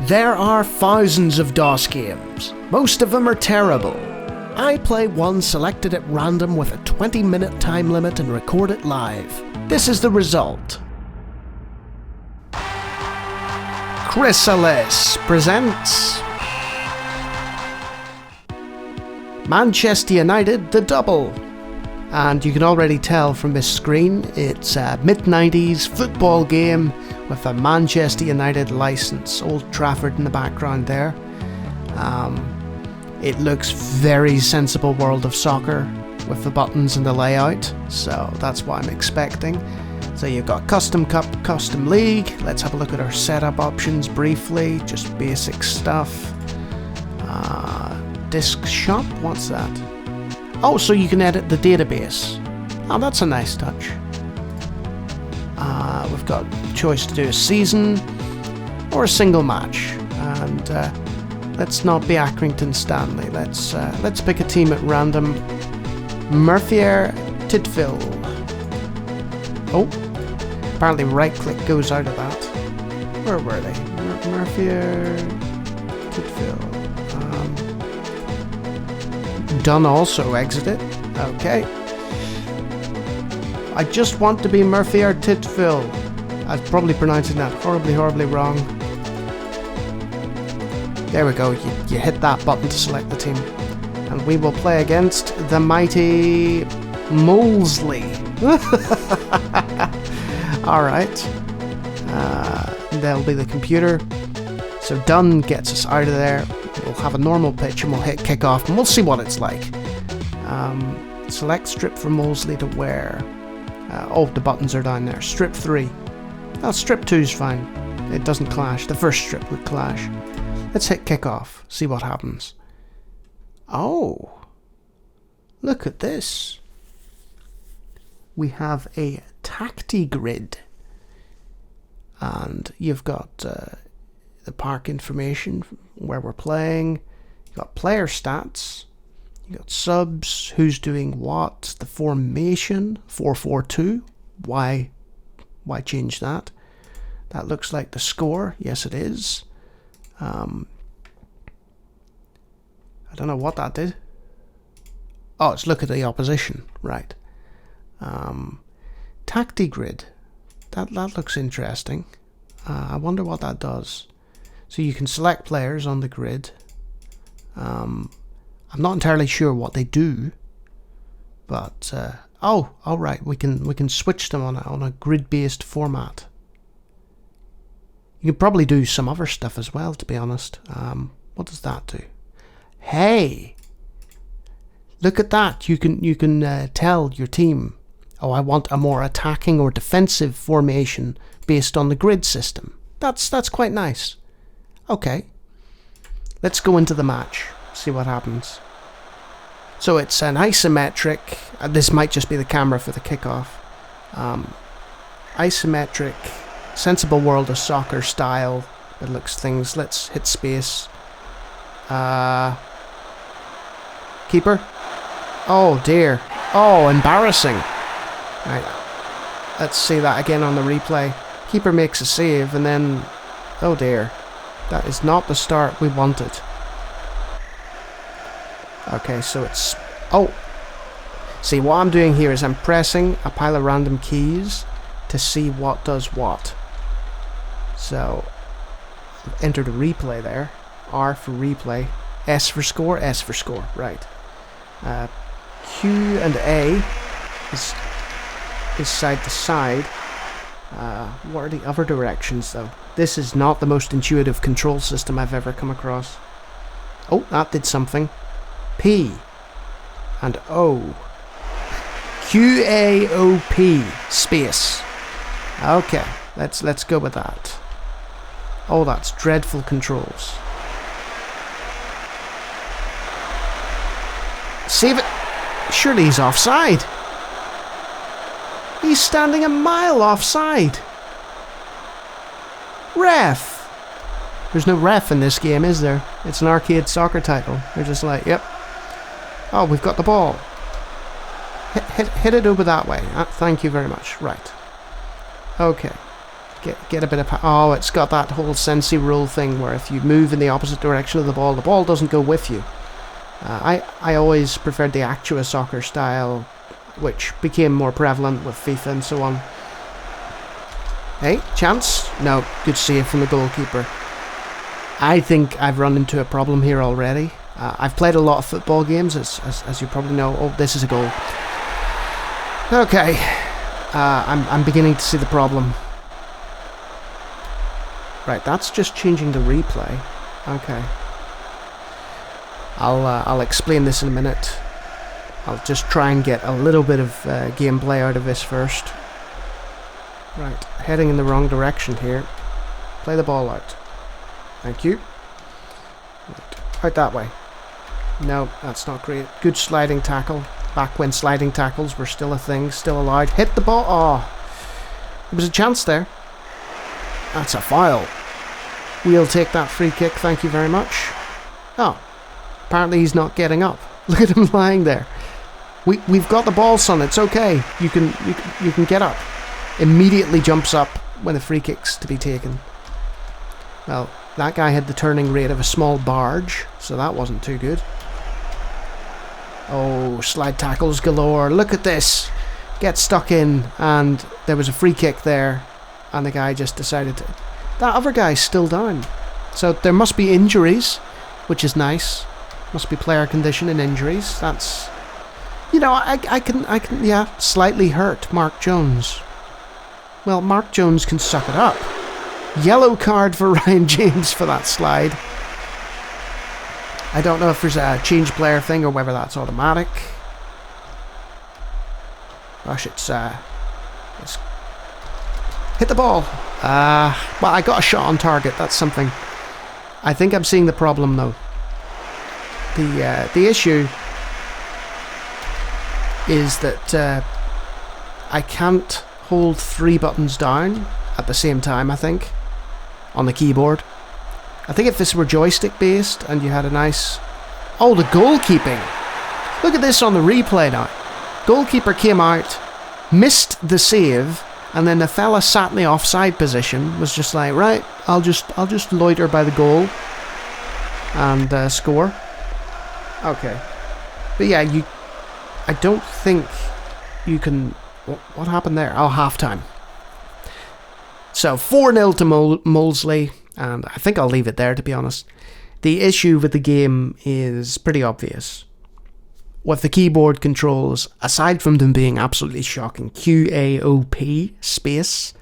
There are thousands of DOS games. Most of them are terrible. I play one selected at random with a 20-minute time limit and record it live. This is the result. Chrysalis presents Manchester United The Double. And you can already tell from this screen, it's a mid-90s football game with a Manchester United licence. Old Trafford in the background there. It looks very sensible World of Soccer with the buttons and the layout, so that's what I'm expecting. So you've got Custom Cup, Custom League. Let's have a look at our setup options briefly, just basic stuff. Disk Shop, what's that? Oh, so you can edit the database. Oh, that's a nice touch. We've got choice to do a season or a single match, and let's not be Accrington Stanley. Let's pick a team at random. Merthyr Tydfil. Oh, apparently right-click goes out of that. Where were they? Merthyr Tydfil. Done also exited. Okay. I just want to be Merthyr Tydfil. I was probably pronouncing that horribly wrong. There we go. You hit that button to select the team. And we will play against the mighty Moseley. Alright. There'll be the computer. So done gets us out of there. We'll have a normal pitch and we'll hit kick off and we'll see what it's like. Select strip for Moseley to wear. Oh, the buttons are down there. Strip 3. Oh, strip 2 is fine. It doesn't clash. The first strip would clash. Let's hit kick off. See what happens. Oh. Look at this. We have a tacti grid. And you've got the park information, where we're playing. You've got player stats. You've got subs, who's doing what, the formation, 4-4-2. Why change that? That looks like the score. Yes, it is. I don't know what that did. Oh, it's look at the opposition. Right. Tacti grid. That looks interesting. I wonder what that does. So you can select players on the grid. I'm not entirely sure what they do, but oh, all right, we can switch them on a grid-based format. You can probably do some other stuff as well, to be honest. What does that do? Hey, look at that! You can tell your team, oh, I want a more attacking or defensive formation based on the grid system. That's quite nice. Okay, let's go into the match, see what happens. So it's an isometric, this might just be the camera for the kickoff. Isometric, sensible World of Soccer style. It looks things, let's hit space. Keeper? Oh dear, oh embarrassing. Right, let's see that again on the replay. Keeper makes a save and then, oh dear. That is not the start we wanted. Okay, so it's... Oh! See, what I'm doing here is I'm pressing a pile of random keys to see what does what. So, I've entered a replay there. R for replay. S for score. S for score. Right. Q and A is side to side. What are the other directions though? This is not the most intuitive control system I've ever come across. Oh, that did something. P and O. Q-A-O-P space. Okay, let's go with that. Oh, that's dreadful controls. Save it. Surely he's offside. He's standing a mile offside. Ref. There's no ref in this game, is there? It's an arcade soccer title. They're just like, yep. Oh, we've got the ball. Hit it over that way. Thank you very much. Right. Okay. Get a bit of... Oh, it's got that whole Sensi rule thing where if you move in the opposite direction of the ball doesn't go with you. I always preferred the Actua soccer style, which became more prevalent with FIFA and so on. Hey, chance? No, good save from the goalkeeper. I think I've run into a problem here already. I've played a lot of football games, as you probably know. Oh, this is a goal. Okay, I'm beginning to see the problem. Right, that's just changing the replay. Okay. I'll explain this in a minute. I'll just try and get a little bit of gameplay out of this first. Right, heading in the wrong direction here. Play the ball out. Thank you. Right, out that way. No, that's not great. Good sliding tackle. Back when sliding tackles were still a thing, still allowed. Hit the ball. Oh, there was a chance there. That's a foul. We'll take that free kick, thank you very much. Oh, apparently he's not getting up. Look at him lying there. We've got the ball, son. It's okay. You can get up. Immediately jumps up when the free kick's to be taken. Well, that guy had the turning rate of a small barge, so that wasn't too good. Oh, slide tackles galore. Look at this. Get stuck in, and there was a free kick there. And the guy just decided to... That other guy's still down. So there must be injuries, which is nice. Must be player condition and injuries. That's... You know, I can, yeah, slightly hurt Mark Jones. Well, Mark Jones can suck it up. Yellow card for Ryan James for that slide. I don't know if there's a change player thing or whether that's automatic. Gosh, it's hit the ball. Well, I got a shot on target. That's something. I think I'm seeing the problem though. The issue is that I can't hold 3 buttons down at the same time, I think, on the keyboard. I think if this were joystick based and you had a nice... Oh, the goalkeeping! Look at this on the replay now. Goalkeeper came out, missed the save, and then the fella sat in the offside position, was just like, right, I'll just loiter by the goal and score. Okay. But yeah, I don't think you can... What happened there? Oh, half-time. So, 4-0 to Moseley, and I think I'll leave it there, to be honest. The issue with the game is pretty obvious. With the keyboard controls, aside from them being absolutely shocking, QAOP space,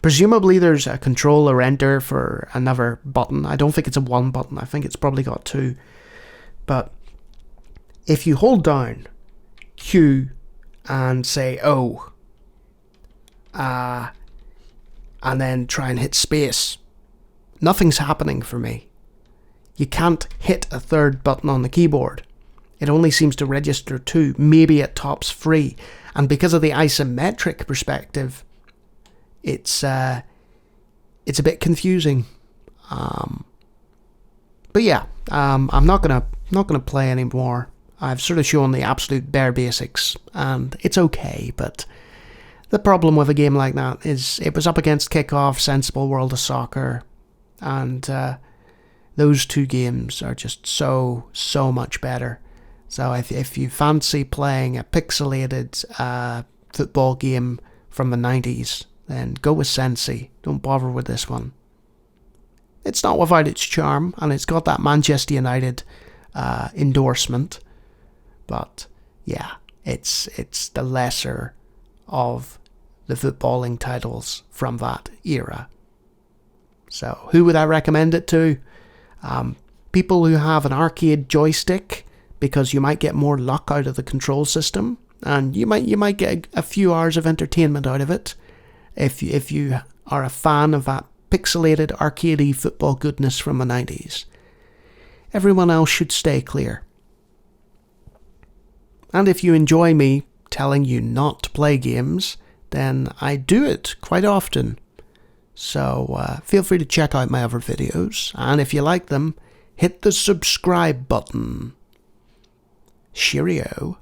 presumably there's a control or enter for another button. I don't think it's a 1 button, I think it's probably got 2. But if you hold down Q and say O, and then try and hit space, nothing's happening for me. You can't hit a third button on the keyboard. It only seems to register 2, maybe at tops 3. And because of the isometric perspective, it's a bit confusing. But yeah, I'm not gonna play anymore. I've sort of shown the absolute bare basics, and it's okay. But the problem with a game like that is it was up against Kickoff, Sensible World of Soccer, and those 2 games are just so much better. So if you fancy playing a pixelated football game from the 90s, then go with Sensi. Don't bother with this one. It's not without its charm, and it's got that Manchester United endorsement. But yeah, it's the lesser of the footballing titles from that era. So who would I recommend it to? People who have an arcade joystick, because you might get more luck out of the control system, and you might get a few hours of entertainment out of it if you are a fan of that pixelated arcadey football goodness from the 90s. Everyone else should stay clear. And if you enjoy me telling you not to play games, then I do it quite often. So feel free to check out my other videos, and if you like them, hit the subscribe button. Cheerio.